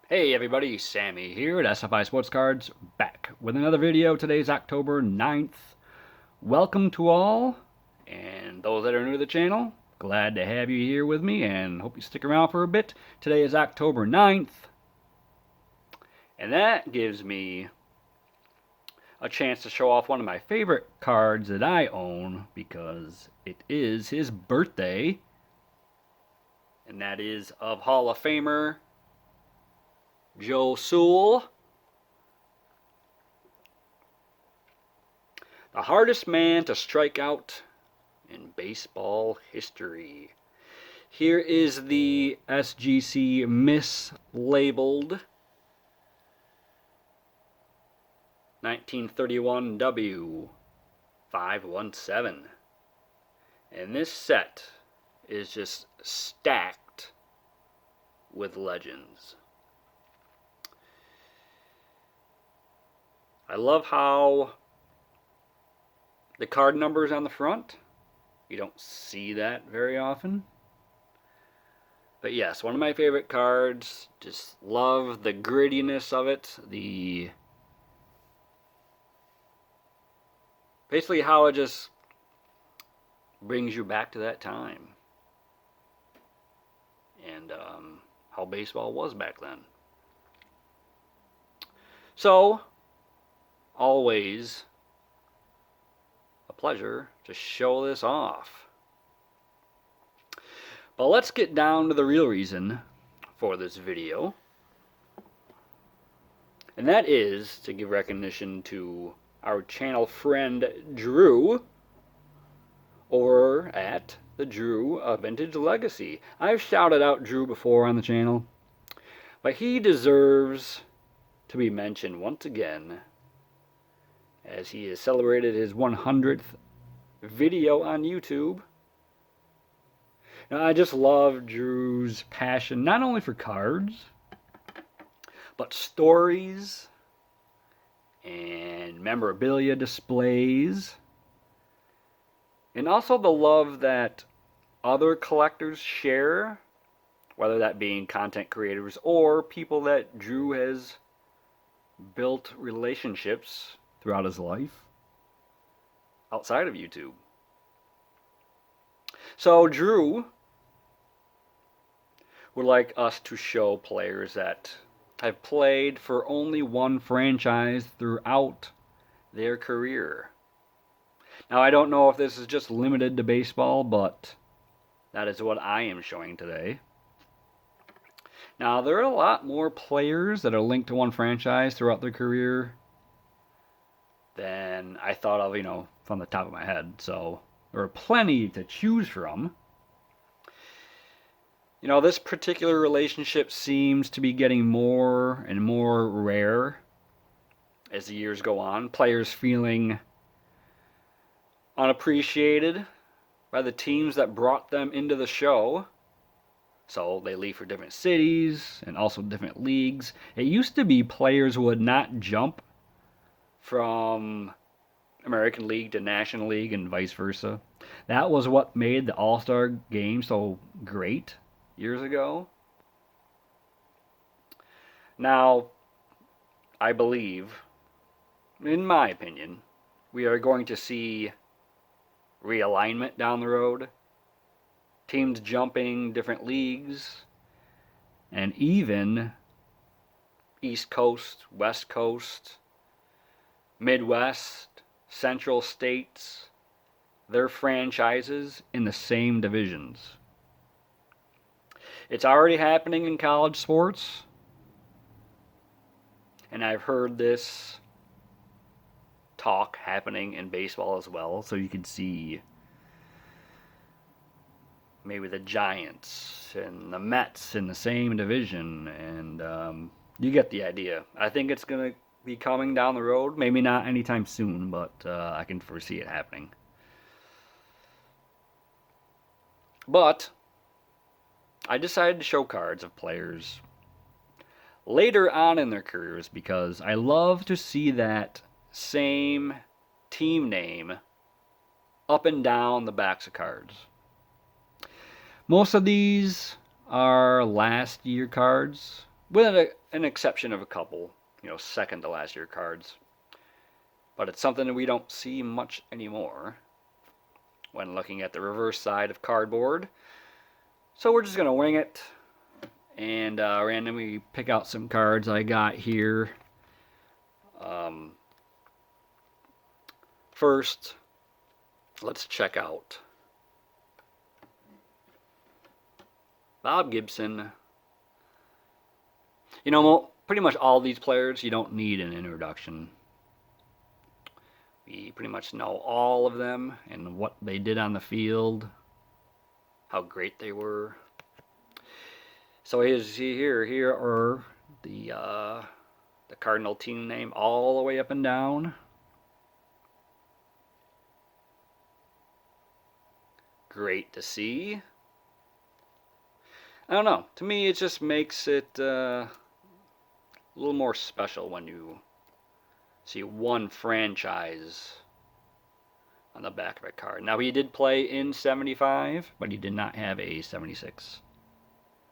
Hey everybody, Sammy here at SFI Sports Cards, back with another video. Today's October 9th. Welcome to all, and those that are new to the channel, glad to have you here with me and hope you stick around for a bit. Today is October 9th, and that gives me a chance to show off one of my favorite cards that I own because it is his birthday, and that is of Hall of Famer Joe Sewell. The hardest man to strike out in baseball history. Here is the SGC mislabeled 1931 W 517. And this set is just stacked with legends. I love how the card numbers on the front, you don't see that very often. But yes, one of my favorite cards. Just love the grittiness of it. Basically how it just brings you back to that time. And how baseball was back then. So, always a pleasure to show this off. But let's get down to the real reason for this video. And that is to give recognition to our channel friend Drew over at the Drew Vintage Legacy. I've shouted out Drew before on the channel, but he deserves to be mentioned once again as he has celebrated his 100th video on YouTube. Now, I just love Drew's passion, not only for cards, but stories and memorabilia displays, and also the love that other collectors share, whether that being content creators or people that Drew has built relationships throughout his life outside of YouTube. So Drew would like us to show players that have played for only one franchise throughout their career. Now, I don't know if this is just limited to baseball, but that is what I am showing today. Now, there are a lot more players that are linked to one franchise throughout their career than I thought of, from the top of my head. So there are plenty to choose from. This particular relationship seems to be getting more and more rare as the years go on. Players feeling unappreciated by the teams that brought them into the show. So they leave for different cities and also different leagues. It used to be players would not jump from American League to National League and vice versa. That was what made the All-Star game so great years ago. Now, I believe, in my opinion, we are going to see realignment down the road. Teams jumping different leagues, and even East Coast, West Coast, Midwest, Central states, their franchises in the same divisions. It's already happening in college sports, and I've heard this talk happening in baseball as well, so you can see maybe the Giants and the Mets in the same division, and you get the idea. I think it's going to be coming down the road. Maybe not anytime soon, but I can foresee it happening. But I decided to show cards of players later on in their careers because I love to see that same team name up and down the backs of cards. Most of these are last year cards, with an exception of a couple, you know, second to last year cards. But it's something that we don't see much anymore when looking at the reverse side of cardboard. So we're just going to wing it and randomly pick out some cards I got here. First, let's check out Bob Gibson. You know, pretty much all these players, you don't need an introduction. We pretty much know all of them and what they did on the field, how great they were. So here are the Cardinal team name all the way up and down. Great to see. I don't know. To me, it just makes it a little more special when you see one franchise on the back of a card. Now, he did play in 75, but he did not have a 76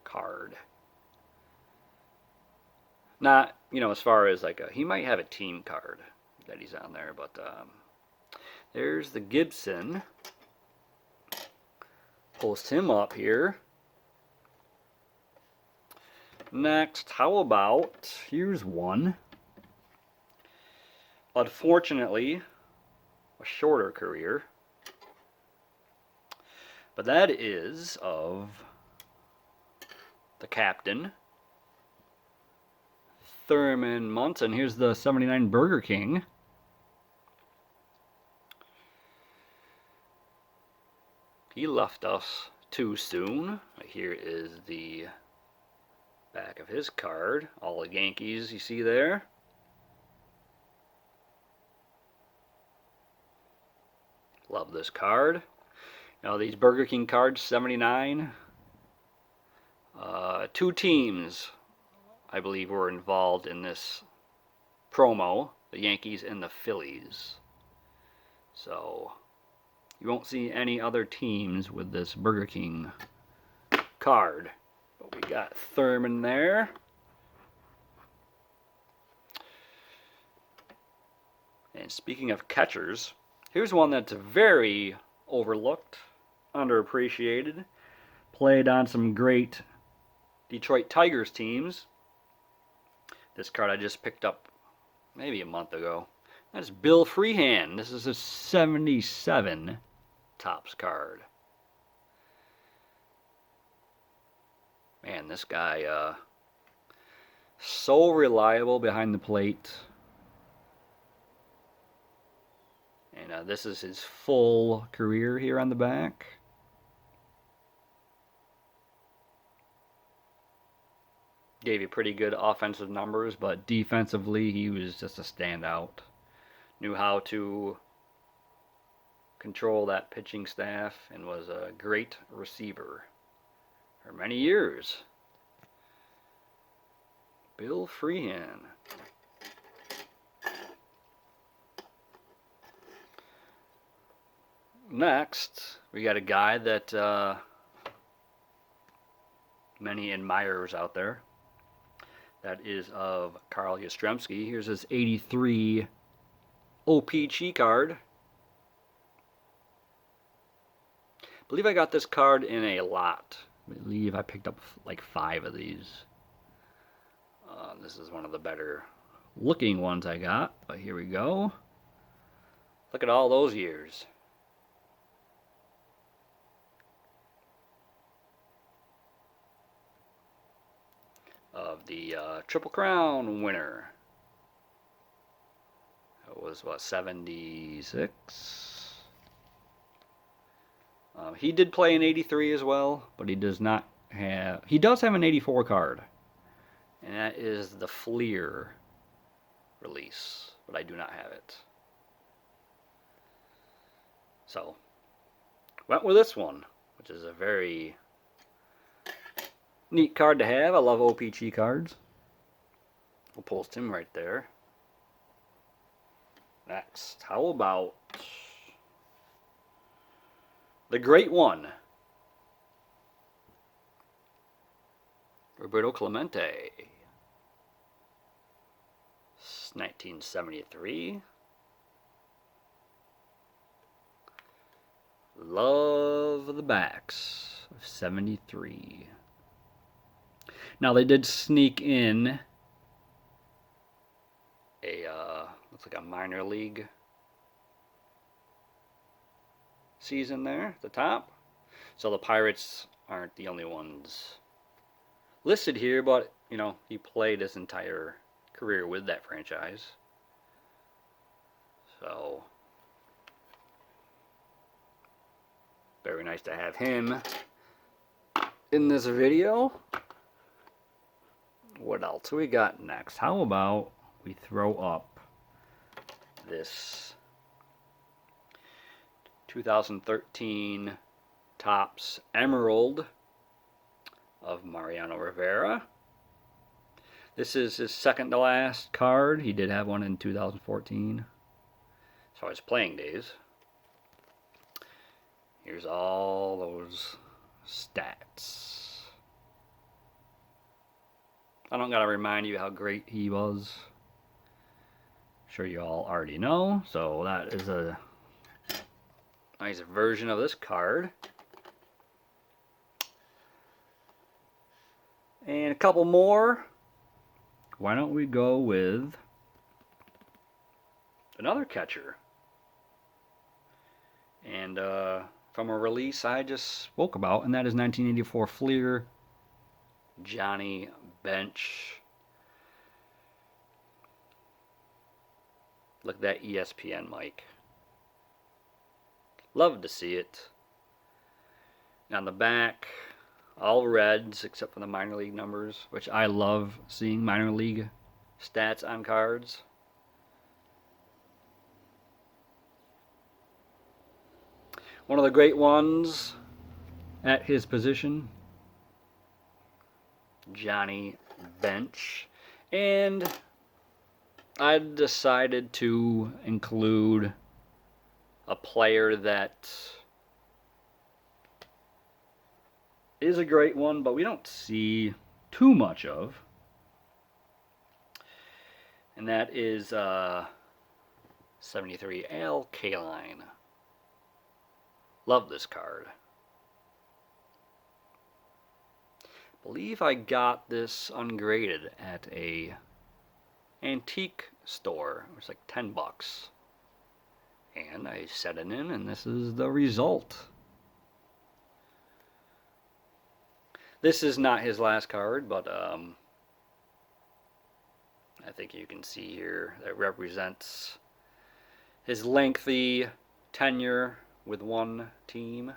card. Not, you know, as far as like he might have a team card that he's on there, but there's the Gibson. Post him up here. Next, how about, here's one. Unfortunately, a shorter career. But that is of the captain, Thurman Munson. Here's the 79 Burger King. He left us too soon. Here is the back of his card. All the Yankees you see there. Love this card. Now these Burger King cards, 79. Two teams, I believe, were involved in this promo. The Yankees and the Phillies. So you won't see any other teams with this Burger King card. But we got Thurman there. And speaking of catchers, here's one that's very overlooked, underappreciated. Played on some great Detroit Tigers teams. This card I just picked up maybe a month ago. That's Bill Freehand. This is a 77 Topps card. Man, this guy, so reliable behind the plate. And this is his full career here on the back. Gave you pretty good offensive numbers, but defensively he was just a standout. Knew how to control that pitching staff and was a great receiver for many years. Bill Freehand. Next, we got a guy that many admirers out there. That is of Carl Yastrzemski. Here's his 83 OPG card. I believe I got this card in a lot. I believe I picked up like 5 of these. This is one of the better looking ones I got, but here we go. Look at all those years. Of the Triple Crown winner. It was, what, 76? He did play in 83 as well, but he does not have... He does have an 84 card. And that is the Fleer release, but I do not have it. So, went with this one, which is a very neat card to have. I love OPG cards. We'll post him right there. Next, how about the great one, Roberto Clemente. 1973. Love the backs of 73. Now they did sneak in a looks like a minor league season there at the top. So the Pirates aren't the only ones listed here, but you know, he played his entire career with that franchise. So very nice to have him in this video. What else we got next? How about we throw up this 2013 Topps Emerald of Mariano Rivera. This is his second to last card. He did have one in 2014. As far as playing days. Here's all those stats. I don't gotta remind you how great he was. I'm sure you all already know. So that is a nice version of this card. And a couple more. Why don't we go with another catcher? And from a release I just spoke about, and that is 1984 Fleer Johnny Bench. Look at that ESPN mic. Love to see it. And on the back, all reds except for the minor league numbers, which I love seeing minor league stats on cards. One of the great ones at his position, Johnny Bench. And I decided to include a player that is a great one, but we don't see too much of. And that is 73 Al Kaline. Love this card. Believe I got this ungraded at a antique store. It was like $10. And I set it in, and this is the result. This is not his last card, but I think you can see here that represents his lengthy tenure with one team.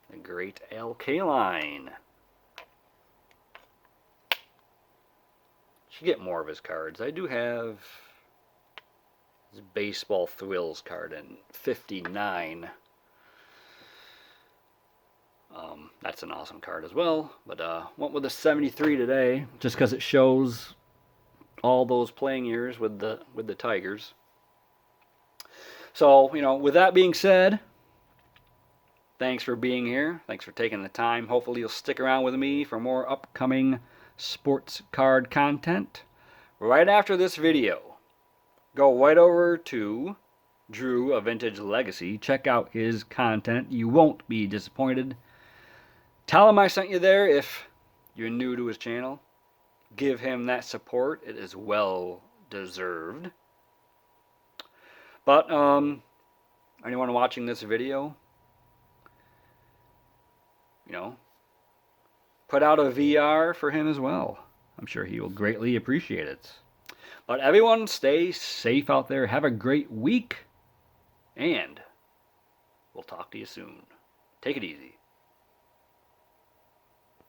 The great Al Kaline. Should get more of his cards. I do have his Baseball Thrills card in 59. That's an awesome card as well. But went with a 73 today, just because it shows all those playing years with the Tigers. So, you know, with that being said, thanks for being here. Thanks for taking the time. Hopefully you'll stick around with me for more upcoming sports card content. Right after this video, go right over to Drew, A Vintage Legacy. Check out his content. You won't be disappointed. Tell him I sent you there if you're new to his channel. Give him that support. It is well deserved. But anyone watching this video, you know, put out a VR for him as well. I'm sure he will greatly appreciate it. But everyone, stay safe out there. Have a great week. And we'll talk to you soon. Take it easy.